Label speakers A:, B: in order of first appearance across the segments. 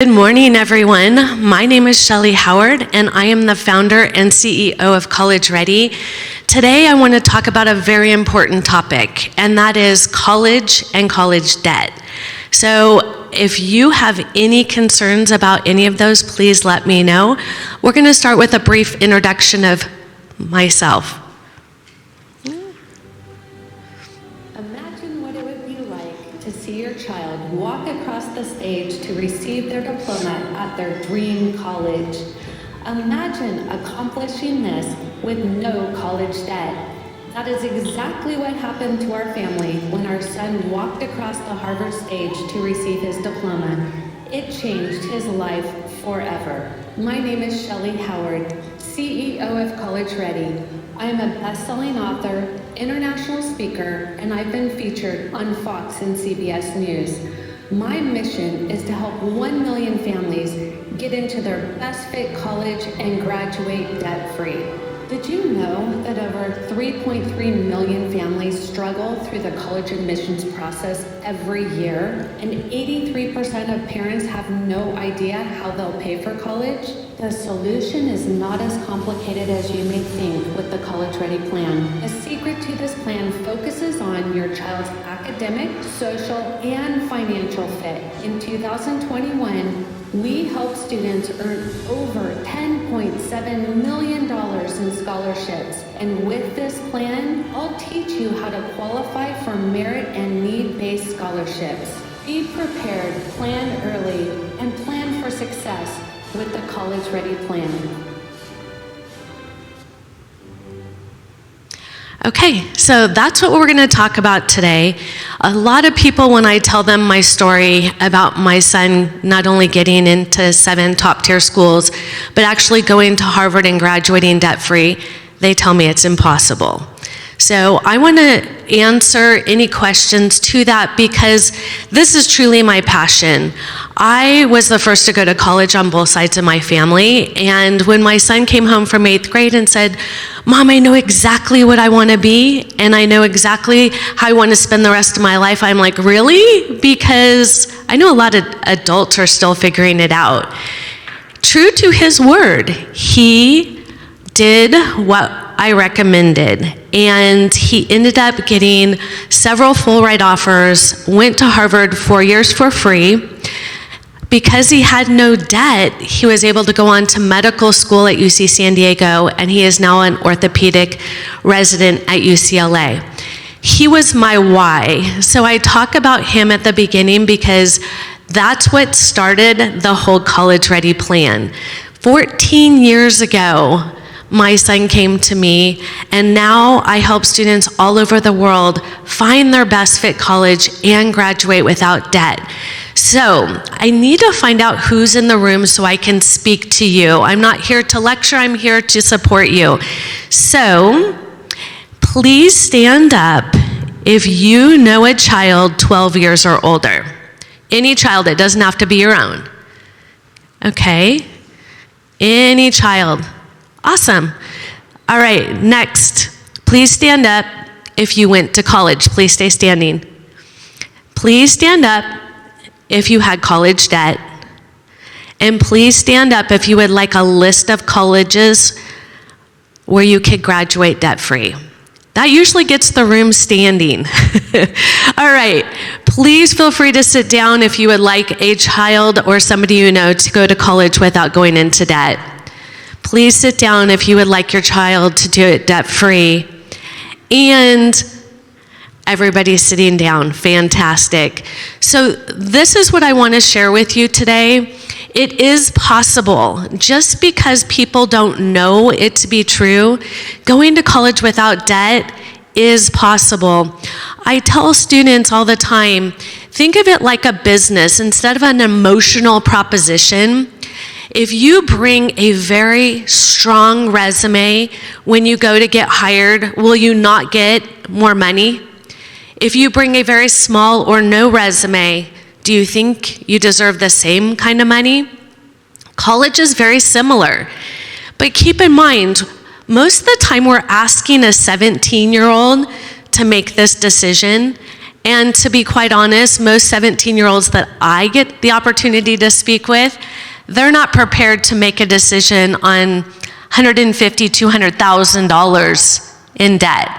A: Good morning, everyone. My name is Shelley Howard, and I am the founder and CEO of College Ready. Today, I want to talk about a very important topic, and that is college and college debt. So if you have any concerns about any of those, please let me know. We're going to start with a brief introduction of myself.
B: Imagine what it would be like to see your child walk across the stage to receive their diploma at their dream college. Imagine accomplishing this with no college debt. That is exactly what happened to our family when our son walked across the Harvard stage to receive his diploma. It changed his life forever. My name is Shelley Howard, CEO of College Ready. I am a best-selling author, international speaker, and I've been featured on Fox and CBS News. My mission is to help 1 million families get into their best fit college and graduate debt-free. Did you know that over 3.3 million families struggle through the college admissions process every year? And 83% of parents have no idea how they'll pay for college? The solution is not as complicated as you may think with the College Ready plan. The secret to this plan focuses on your child's academic, social, and financial fit. In 2021, we helped students earn over $10.7 million in scholarships. And with this plan, I'll teach you how to qualify for merit and need-based scholarships. Be prepared, plan early, and plan for success with the College Ready plan.
A: Okay, so that's what we're going to talk about today. A lot of people, when I tell them my story about my son not only getting into 7 top-tier schools, but actually going to Harvard and graduating debt-free, they tell me it's impossible. So I want to answer any questions to that because this is truly my passion. I was the first to go to college on both sides of my family, and when my son came home from 8th grade and said, "Mom, I know exactly what I want to be, and I know exactly how I want to spend the rest of my life," I'm like, "Really?" Because I know a lot of adults are still figuring it out. True to his word, he did what I recommended, and he ended up getting several full ride offers, went to Harvard 4 years for free. Because he had no debt, he was able to go on to medical school at UC San Diego, and he is now an orthopedic resident at UCLA. He was my why. So I talk about him at the beginning because that's what started the whole College Ready plan. 14 years ago, my son came to me, and now I help students all over the world find their best fit college and graduate without debt. So I need to find out who's in the room so I can speak to you. I'm not here to lecture, I'm here to support you. So please stand up if you know a child 12 years or older. Any child, it doesn't have to be your own. Okay, any child. Awesome. All right, next. Please stand up if you went to college. Please stay standing. Please stand up if you had college debt. And please stand up if you would like a list of colleges where you could graduate debt-free. That usually gets the room standing. All right, please feel free to sit down if you would like a child or somebody you know to go to college without going into debt. Please sit down if you would like your child to do it debt-free. And everybody's sitting down. Fantastic. So this is what I want to share with you today. It is possible. Just because people don't know it to be true, going to college without debt is possible. I tell students all the time, think of it like a business instead of an emotional proposition. If you bring a very strong resume when you go to get hired, will you not get more money? If you bring a very small or no resume, do you think you deserve the same kind of money? College is very similar. But keep in mind, most of the time we're asking a 17-year-old to make this decision, And to be quite honest, most 17-year-olds that I get the opportunity to speak with, they're not prepared to make a decision on $150,000, $200,000 in debt.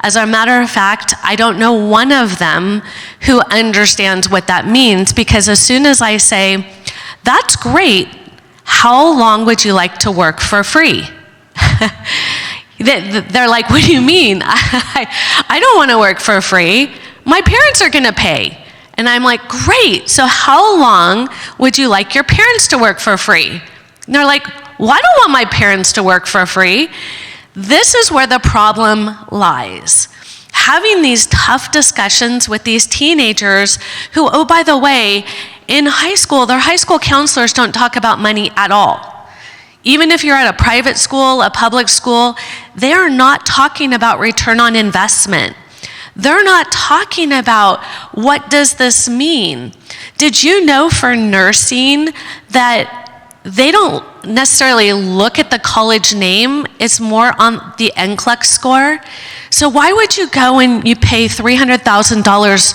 A: As a matter of fact, I don't know one of them who understands what that means, because as soon as I say, that's great, how long would you like to work for free? They're like, what do you mean? I don't want to work for free. My parents are going to pay. And I'm like, great, so how long would you like your parents to work for free? And they're like, well, I don't want my parents to work for free. This is where the problem lies. Having these tough discussions with these teenagers who, oh, by the way, in high school, their high school counselors don't talk about money at all. Even if you're at a private school, a public school, they are not talking about return on investment. They're not talking about what does this mean. Did you know for nursing that they don't necessarily look at the college name, it's more on the NCLEX score? So why would you go and you pay $300,000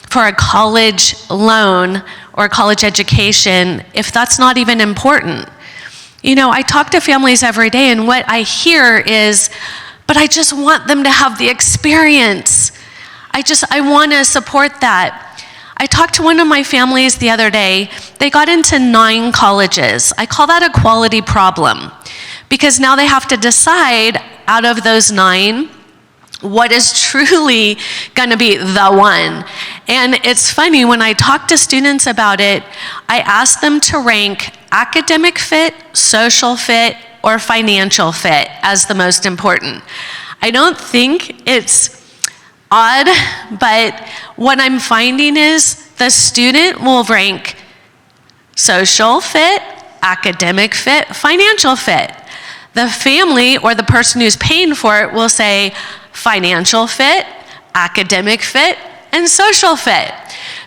A: for a college loan or a college education if that's not even important? You know, I talk to families every day, and what I hear is, but I just want them to have the experience. I want to support that. I talked to one of my families the other day. They got into 9 colleges. I call that a quality problem, because now they have to decide out of those 9, what is truly going to be the one. And it's funny, when I talk to students about it, I ask them to rank academic fit, social fit, or financial fit as the most important. I don't think it's odd, but what I'm finding is the student will rank social fit, academic fit, financial fit. The family or the person who's paying for it will say financial fit, academic fit, and social fit.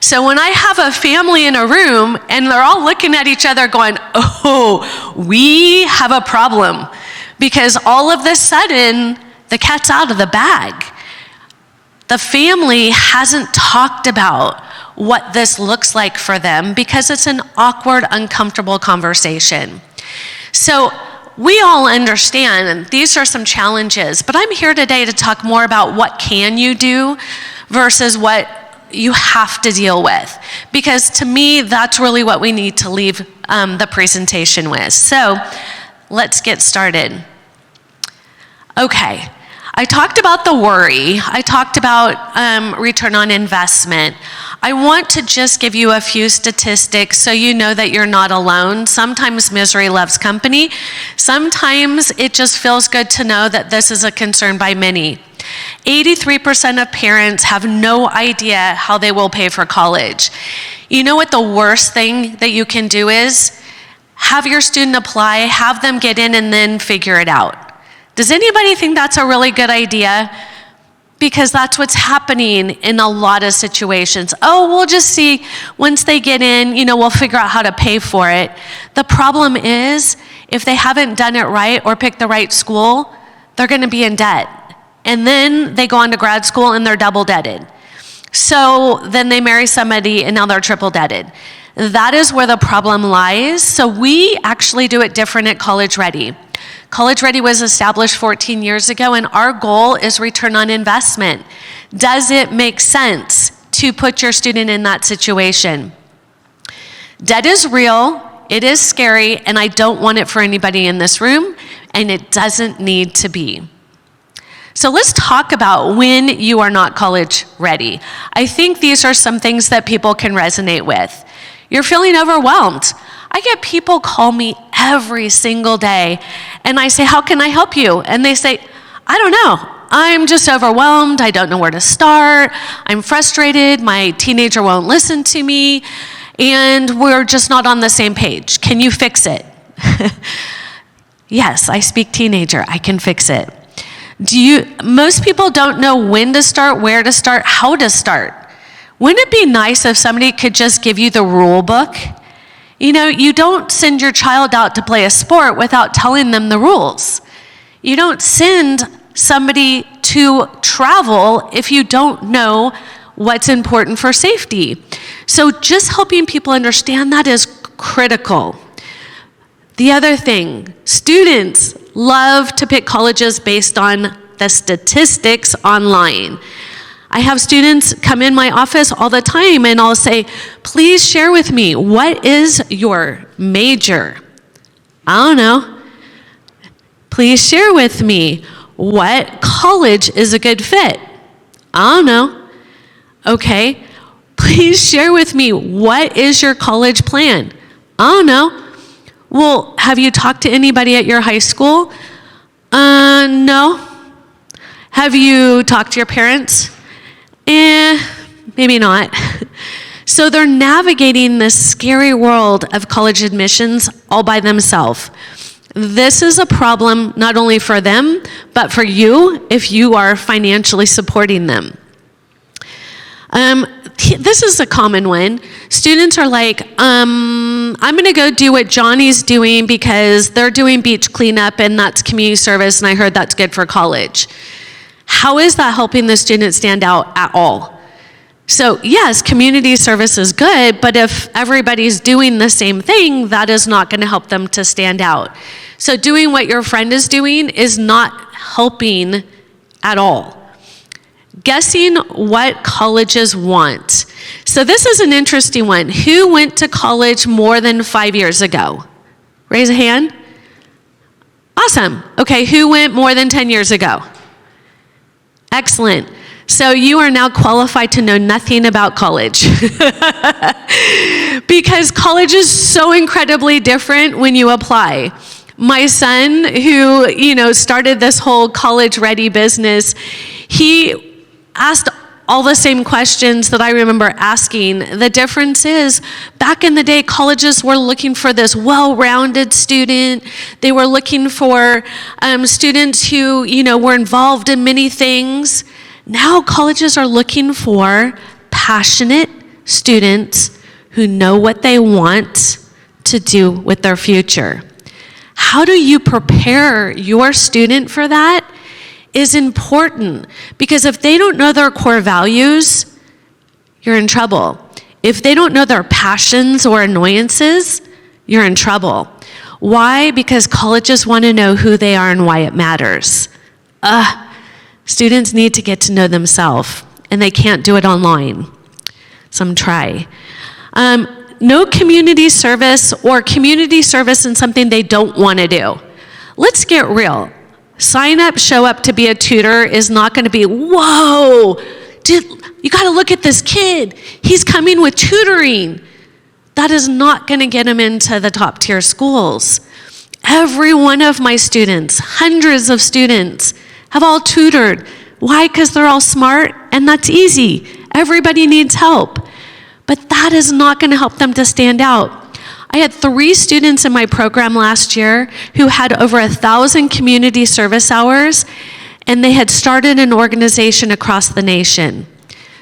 A: So when I have a family in a room and they're all looking at each other going, oh, we have a problem, because all of a sudden the cat's out of the bag. The family hasn't talked about what this looks like for them because it's an awkward, uncomfortable conversation. So we all understand, and these are some challenges, but I'm here today to talk more about what can you do versus what you have to deal with. Because to me, that's really what we need to leave the presentation with. So let's get started. Okay. I talked about the worry. I talked about return on investment. I want to just give you a few statistics so you know that you're not alone. Sometimes misery loves company. Sometimes it just feels good to know that this is a concern by many. 83% of parents have no idea how they will pay for college. You know what the worst thing that you can do is? Have your student apply, have them get in, and then figure it out. Does anybody think that's a really good idea? Because that's what's happening in a lot of situations. Oh, we'll just see once they get in, we'll figure out how to pay for it. The problem is, if they haven't done it right or picked the right school, they're going to be in debt. And then they go on to grad school and they're double debted. So then they marry somebody and now they're triple debted. That is where the problem lies. So we actually do it different at College Ready. College Ready was established 14 years ago, and our goal is return on investment. Does it make sense to put your student in that situation? Debt is real, it is scary, and I don't want it for anybody in this room, and it doesn't need to be. So let's talk about when you are not college ready. I think these are some things that people can resonate with. You're feeling overwhelmed. I get people call me every single day, and I say, how can I help you? And they say, I don't know. I'm just overwhelmed. I don't know where to start. I'm frustrated. My teenager won't listen to me, and we're just not on the same page. Can you fix it? Yes, I speak teenager. I can fix it. Most people don't know when to start, where to start, how to start. Wouldn't it be nice if somebody could just give you the rule book? You don't send your child out to play a sport without telling them the rules. You don't send somebody to travel if you don't know what's important for safety. So just helping people understand that is critical. The other thing, students love to pick colleges based on the statistics online. I have students come in my office all the time and I'll say, please share with me, what is your major? I don't know. Please share with me, what college is a good fit? I don't know. Okay. Please share with me, what is your college plan? I don't know. Well, have you talked to anybody at your high school? No. Have you talked to your parents? Maybe not. So they're navigating this scary world of college admissions all by themselves. This is a problem not only for them, but for you if you are financially supporting them. This is a common one. Students are like, I'm going to go do what Johnny's doing because they're doing beach cleanup and that's community service and I heard that's good for college. How is that helping the student stand out at all? So yes, community service is good, but if everybody's doing the same thing, that is not going to help them to stand out. So doing what your friend is doing is not helping at all. Guessing what colleges want. So this is an interesting one. Who went to college more than 5 years ago? Raise a hand. Awesome. Okay, who went more than 10 years ago? Excellent. So you are now qualified to know nothing about college. Because college is so incredibly different when you apply. My son, who, started this whole college-ready business, he asked all the same questions that I remember asking. The difference is, back in the day, colleges were looking for this well-rounded student. They were looking for students who, were involved in many things. Now colleges are looking for passionate students who know what they want to do with their future. How do you prepare your student for that is important, because if they don't know their core values, you're in trouble. If they don't know their passions or annoyances, you're in trouble. Why? Because colleges want to know who they are and why it matters. Students need to get to know themselves, and they can't do it online. Some try. No community service or community service in something they don't want to do. Let's get real. Sign up, show up to be a tutor is not going to be, whoa, dude, you got to look at this kid. He's coming with tutoring. That is not going to get him into the top tier schools. Every one of my students, hundreds of students, have all tutored. Why? Because they're all smart, and that's easy. Everybody needs help. But that is not going to help them to stand out. I had 3 students in my program last year who had over 1,000 community service hours, and they had started an organization across the nation.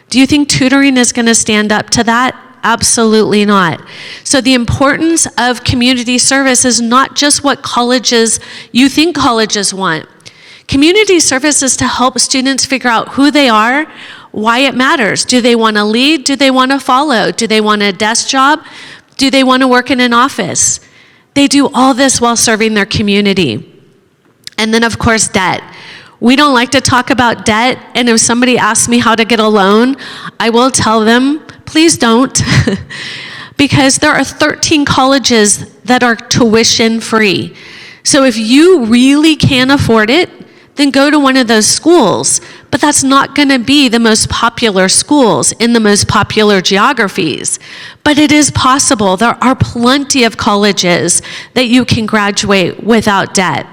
A: Do you think tutoring is going to stand up to that? Absolutely not. So the importance of community service is not just what you think colleges want. Community service is to help students figure out who they are, why it matters. Do they want to lead? Do they want to follow? Do they want a desk job? Do they want to work in an office? They do all this while serving their community. And then, of course, debt. We don't like to talk about debt, and if somebody asks me how to get a loan, I will tell them, please don't, because there are 13 colleges that are tuition free. So if you really can't afford it, then go to one of those schools. But that's not going to be the most popular schools in the most popular geographies. But it is possible. There are plenty of colleges that you can graduate without debt.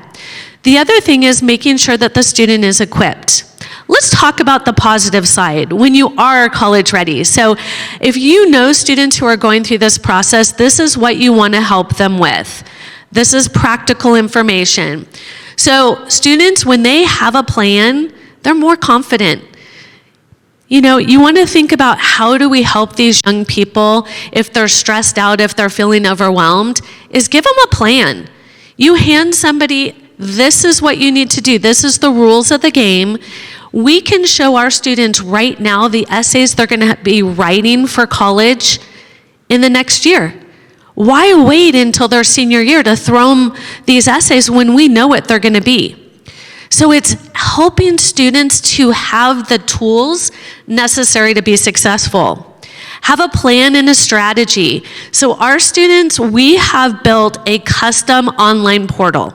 A: The other thing is making sure that the student is equipped. Let's talk about the positive side when you are college ready. So if you know students who are going through this process, this is what you want to help them with. This is practical information. So students, when they have a plan, they're more confident. You want to think about, how do we help these young people if they're stressed out, if they're feeling overwhelmed, is give them a plan. You hand somebody, this is what you need to do. This is the rules of the game. We can show our students right now the essays they're going to be writing for college in the next year. Why wait until their senior year to throw them these essays when we know what they're going to be? So it's helping students to have the tools necessary to be successful. Have a plan and a strategy. So our students, we have built a custom online portal.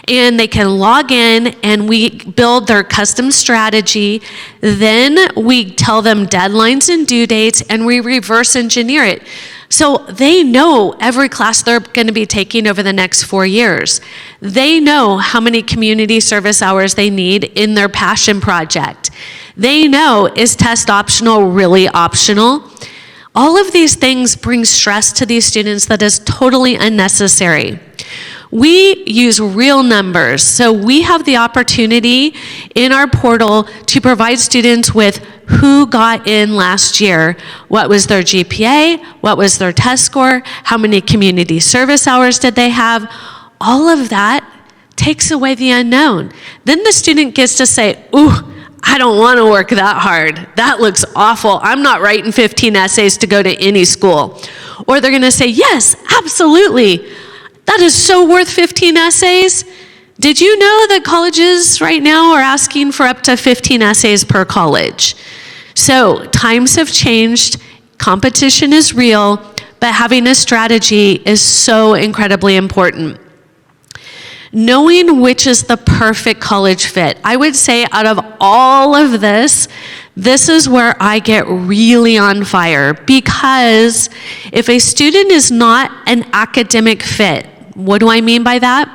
A: And they can log in and we build their custom strategy. Then we tell them deadlines and due dates and we reverse engineer it. So they know every class they're going to be taking over the next 4 years. They know how many community service hours they need in their passion project. They know, is test optional really optional? All of these things bring stress to these students that is totally unnecessary. We use real numbers, so we have the opportunity in our portal to provide students with who got in last year, what was their GPA, what was their test score, how many community service hours did they have. All of that takes away the unknown. Then the student gets to say, ooh, I don't want to work that hard. That looks awful. I'm not writing 15 essays to go to any school. Or they're going to say, yes, absolutely. That is so worth 15 essays. Did you know that colleges right now are asking for up to 15 essays per college? So times have changed, competition is real, but having a strategy is so incredibly important. Knowing which is the perfect college fit. I would say out of all of this, this is where I get really on fire, because if a student is not an academic fit, what do I mean by that?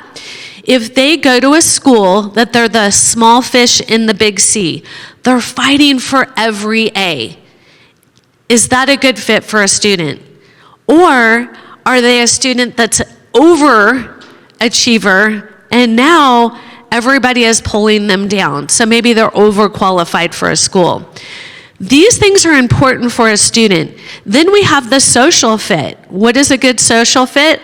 A: If they go to a school that they're the small fish in the big sea, they're fighting for every A. Is that a good fit for a student? Or are they a student that's overachiever and now everybody is pulling them down? So maybe they're overqualified for a school. These things are important for a student. Then we have the social fit. What is a good social fit?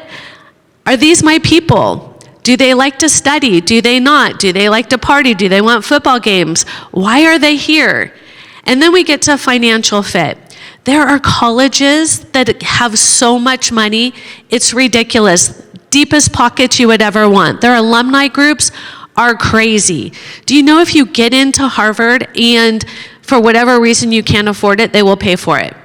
A: Are these my people? Do they like to study? Do they not? Do they like to party? Do they want football games? Why are they here? And then we get to financial fit. There are colleges that have so much money, it's ridiculous. Deepest pockets you would ever want. Their alumni groups are crazy. Do you know if you get into Harvard and for whatever reason you can't afford it, they will pay for it?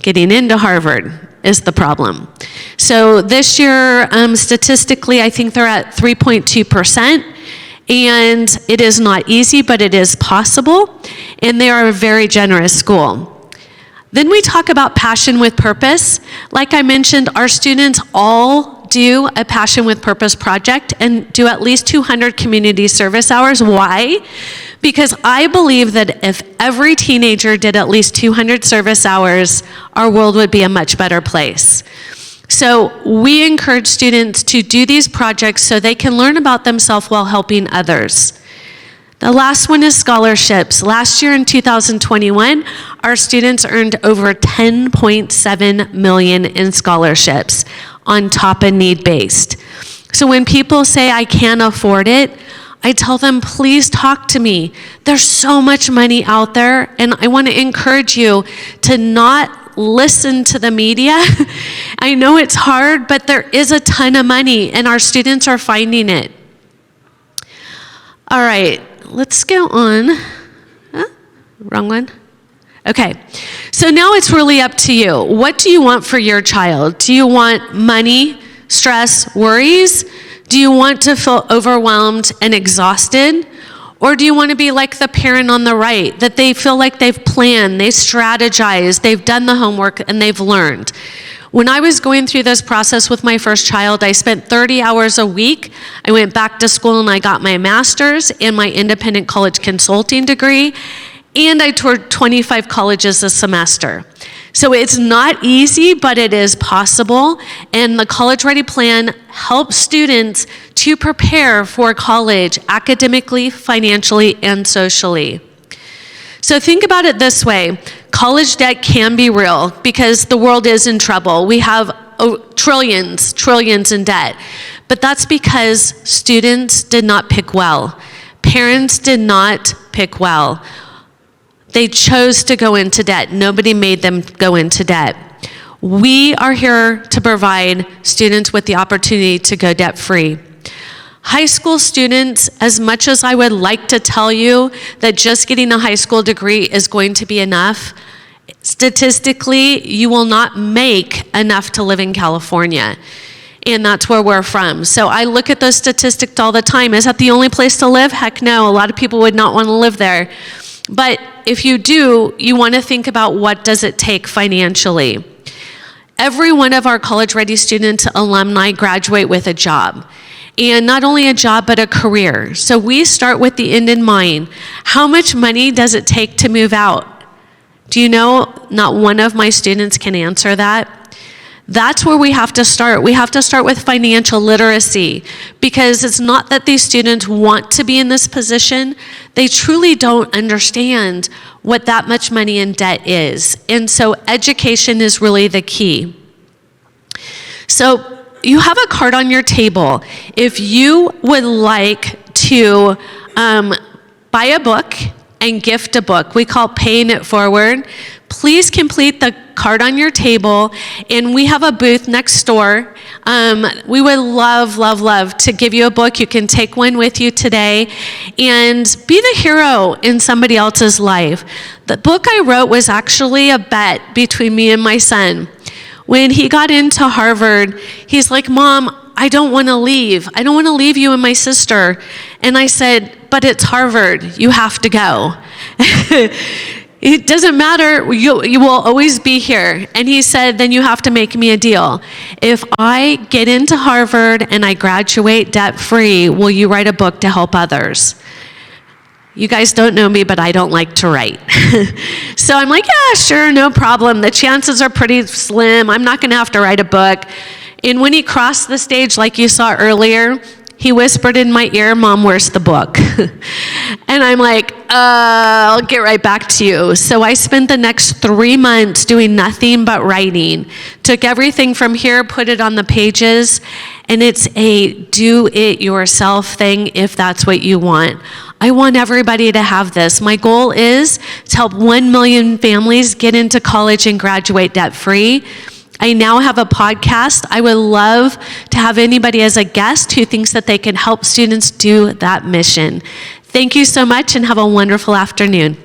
A: Getting into Harvard is the problem. So this year, statistically, I think they're at 3.2%, and it is not easy, but it is possible, and they are a very generous school. Then we talk about passion with purpose. Like I mentioned, our students all do a passion with purpose project and do at least 200 community service hours. Why? Because I believe that if every teenager did at least 200 service hours, our world would be a much better place. So we encourage students to do these projects so they can learn about themselves while helping others. The last one is scholarships. Last year in 2021, our students earned over $10.7 million in scholarships on top of need-based. So when people say, I can't afford it, I tell them, please talk to me. There's so much money out there, and I want to encourage you to not listen to the media. I know it's hard, but there is a ton of money, and our students are finding it. All right, let's go on. Wrong one. Okay, so now it's really up to you. What do you want for your child? Do you want money, stress, worries? Do you want to feel overwhelmed and exhausted? Or do you want to be like the parent on the right, that they feel like they've planned, they've strategized, they've done the homework, and they've learned? When I was going through this process with my first child, I spent 30 hours a week. I went back to school and I got my master's and my independent college consulting degree, and I toured 25 colleges a semester. So it's not easy, but it is possible, and the College Ready Plan helps students to prepare for college academically, financially, and socially. So think about it this way. College debt can be real because the world is in trouble. We have trillions in debt, but that's because students did not pick well. Parents did not pick well. They chose to go into debt. Nobody made them go into debt. We are here to provide students with the opportunity to go debt-free. High school students, as much as I would like to tell you that just getting a high school degree is going to be enough, statistically, you will not make enough to live in California. And that's where we're from. So I look at those statistics all the time. Is that the only place to live? Heck no. A lot of people would not want to live there. But if you do, you want to think about what does it take financially. Every one of our college-ready student alumni graduate with a job. And not only a job, but a career. So we start with the end in mind. How much money does it take to move out? Do you know not one of my students can answer that? That's where we have to start. We have to start with financial literacy, because it's not that these students want to be in this position. They truly don't understand what that much money in debt is. And so education is really the key. So you have a card on your table. If you would like to buy a book and gift a book, we call paying it forward, please complete the card on your table, and we have a booth next door. We would love to give you a book. You can take one with you today and be the hero in somebody else's life. The book I wrote was actually a bet between me and my son. When he got into Harvard, he's like, Mom, I don't want to leave. I don't want to leave you and my sister. And I said, but it's Harvard. You have to go. It doesn't matter. You will always be here. And he said, then you have to make me a deal. If I get into Harvard and I graduate debt-free, will you write a book to help others? You guys don't know me, but I don't like to write. So I'm like, yeah, sure, no problem. The chances are pretty slim. I'm not going to have to write a book. And when he crossed the stage, like you saw earlier, he whispered in my ear, Mom, where's the book? And I'm like, I'll get right back to you. So I spent the next 3 months doing nothing but writing. Took everything from here, put it on the pages, and it's a do-it-yourself thing if that's what you want. I want everybody to have this. My goal is to help 1 million families get into college and graduate debt-free. I now have a podcast. I would love to have anybody as a guest who thinks that they can help students do that mission. Thank you so much and have a wonderful afternoon.